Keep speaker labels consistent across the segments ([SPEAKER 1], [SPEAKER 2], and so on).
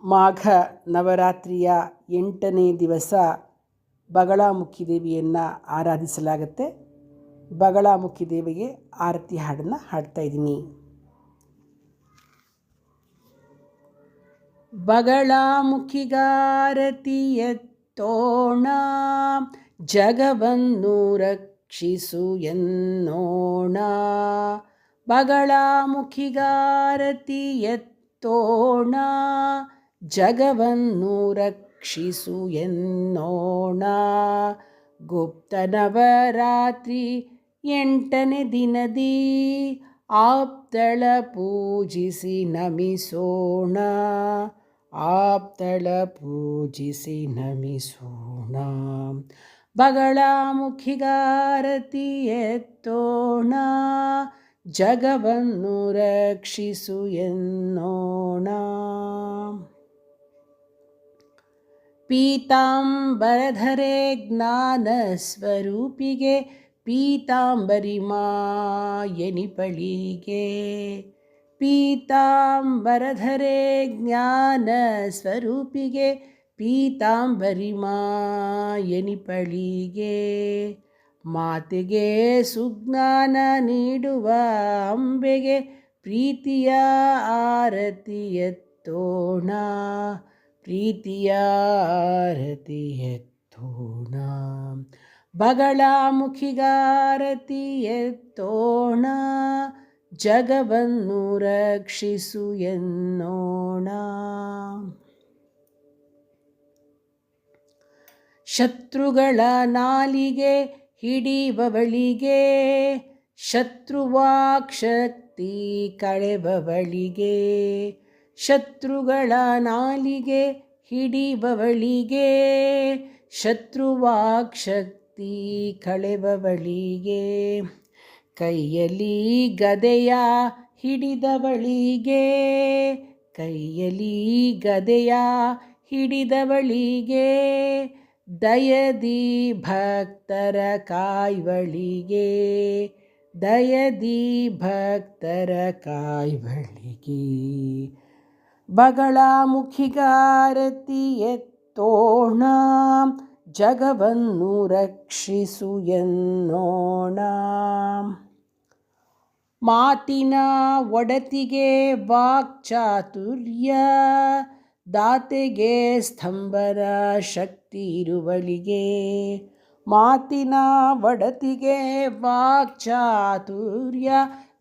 [SPEAKER 1] ಮಾಘ ನವರಾತ್ರಿಯ 8ನೇ ದಿವಸ ಬಗಳಾಮುಖಿ ದೇವಿಯನ್ನು ಆರಾಧಿಸಲಾಗುತ್ತೆ. ಬಗಳಾಮುಖಿ ದೇವಿಗೆ ಆರತಿ ಹಾಡನ್ನು ಹಾಡ್ತಾ ಇದ್ದೀನಿ. ಬಗಳಾಮುಖಿಗಾರತಿ ಎತ್ತೋಣ, ಜಗವನ್ನು ರಕ್ಷಿಸು ಎನ್ನೋಣ. ಬಗಳಾಮುಖಿಗಾರತಿ ಎತ್ತೋಣ, ಜಗವನ್ನು ರಕ್ಷಿಸು ಎನ್ನೋಣ. ಗುಪ್ತ ನವರಾತ್ರಿ 8ನೇ ದಿನದಿ ಆಪ್ತಳ ಪೂಜಿಸಿ ನಮಿಸೋಣ. ಆಪ್ತಳ ಪೂಜಿಸಿ ನಮಿಸೋಣ. ಬಗಳಾಮುಖಿಗಾರತಿ ಎತ್ತೋಣ, ಜಗವನ್ನು ರಕ್ಷಿಸು ಎನ್ನೋಣ. ಪೀತಾಂಬರಧರೆ ಜ್ಞಾನ ಸ್ವರೂಪಿಗೆ, ಪೀತಾಂಬರಿ ಮಾಯನಿಪಳಿಗೆ. ಪೀತಾಂಬರಧರೆ ಜ್ಞಾನ ಸ್ವರೂಪಿಗೆ, ಪೀತಾಂಬರಿ ಮಾಯನಿಪಳಿಗೆ. ಮಾತೆಗೆ ಸುಜ್ಞಾನ ನೀಡುವ ಅಂಬೆಗೆ, ಪ್ರೀತಿಯ ಆರತಿ ಎತ್ತೋಣ. ಪ್ರೀತಿಯ ಆರತಿ ಎತ್ತೋಣ. ಬಗಳಾಮುಖಿಗಾರತಿ ಎತ್ತೋಣ, ಜಗವನ್ನು ರಕ್ಷಿಸು ಎನ್ನೋಣ. ಶತ್ರುಗಳ ನಾಲಿಗೆ ಹಿಡಿಬವಳಿಗೆ, ಶತ್ರುವಾಕ್ಶಕ್ತಿ ಕಳೆಬವಳಿಗೆ. ಶತ್ರುಗಳ ನಾಲಿಗೆ ಹಿಡಿಬವಳಿಗೆ, ಶತ್ರುವಾಕ್ಶಕ್ತಿ ಕಳೆಬವಳಿಗೆ. ಕೈಯಲ್ಲಿ ಗದೆಯ ಹಿಡಿದವಳಿಗೆ, ಕೈಯಲ್ಲಿ ಗದೆಯ ಹಿಡಿದವಳಿಗೆ. ದಯದಿ ಭಕ್ತರ ಕಾಯ್ವಳಿಗೆ, ದಯದಿ ಭಕ್ತರ ಕಾಯ್ವಳಿಗೆ. ಬಗಳಾಮುಖಿಗಾರತಿ ಎತ್ತೋಣ, ಜಗವನ್ನು ರಕ್ಷಿಸು ಎನ್ನೋಣ. ಮಾತಿನ ಒಡತಿಗೆ ವಾಕ್ಚಾತುರ್ಯ, ದಾತೆಗೆ ಸ್ತಂಭನ ಶಕ್ತಿ ಇರುವಳಿಗೆ. ಮಾತಿನ ಒಡತಿಗೆ ವಾಕ್ಚಾತುರ್ಯ,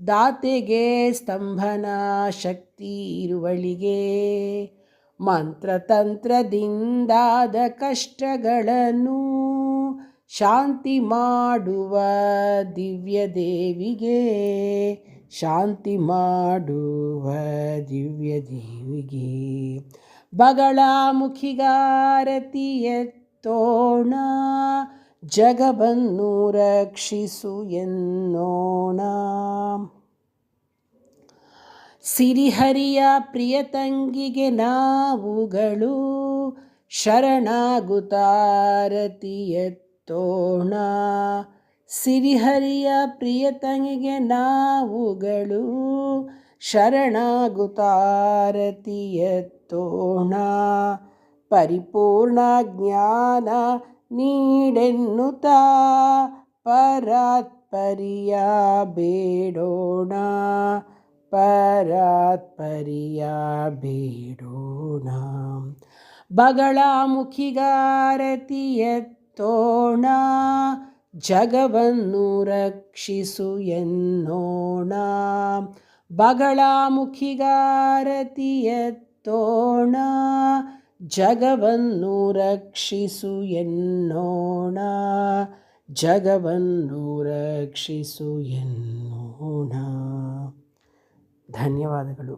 [SPEAKER 1] ದಾತೆಗೆ ಸ್ತಂಭನ ಶಕ್ತಿ ಇರುವಳಿಗೆ. ಮಂತ್ರತಂತ್ರದಿಂದಾದ ಕಷ್ಟಗಳನ್ನು ಶಾಂತಿ ಮಾಡುವ ದಿವ್ಯ ದೇವಿಗೆ, ಶಾಂತಿ ಮಾಡುವ ದಿವ್ಯ ದೇವಿಗೆ. ಬಗಳಾಮುಖಿಗಾರತಿ ಎತ್ತೋಣ, ಜಗವನ್ನು ರಕ್ಷಿಸು ಎನ್ನೋಣ. ಸಿರಿಹರಿಯ ಪ್ರಿಯತಂಗಿಗೆ ನಾವುಗಳು ಶರಣಾಗುತ್ತಾರತಿ ಎತ್ತೋಣ. ಸಿರಿಹರಿಯ ಪ್ರಿಯತಂಗಿಗೆ ನಾವುಗಳು ಶರಣಾಗುತ್ತಾರತಿ ಎತ್ತೋಣ. ಪರಿಪೂರ್ಣ ಜ್ಞಾನ ನೀಡೆನ್ನುತ್ತಾ ಪರಾತ್ಪರಿಯ ಬೇಡೋಣ. ಪರಾತ್ಪರಿಯ ಬೇಡೋಣ. ಬಗಳಾಮುಖಿಗಾರತಿ ಎತ್ತೋಣ, ಜಗವನ್ನು ರಕ್ಷಿಸು ಎನ್ನೋಣ. ಬಗಳಾಮುಖಿಗಾರತಿ ಎತ್ತೋಣ, ಜಗವನ್ನು ರಕ್ಷಿಸು ಎನ್ನೋಣ. ಜಗವನ್ನು ರಕ್ಷಿಸು ಎನ್ನೋಣ. ಧನ್ಯವಾದಗಳು.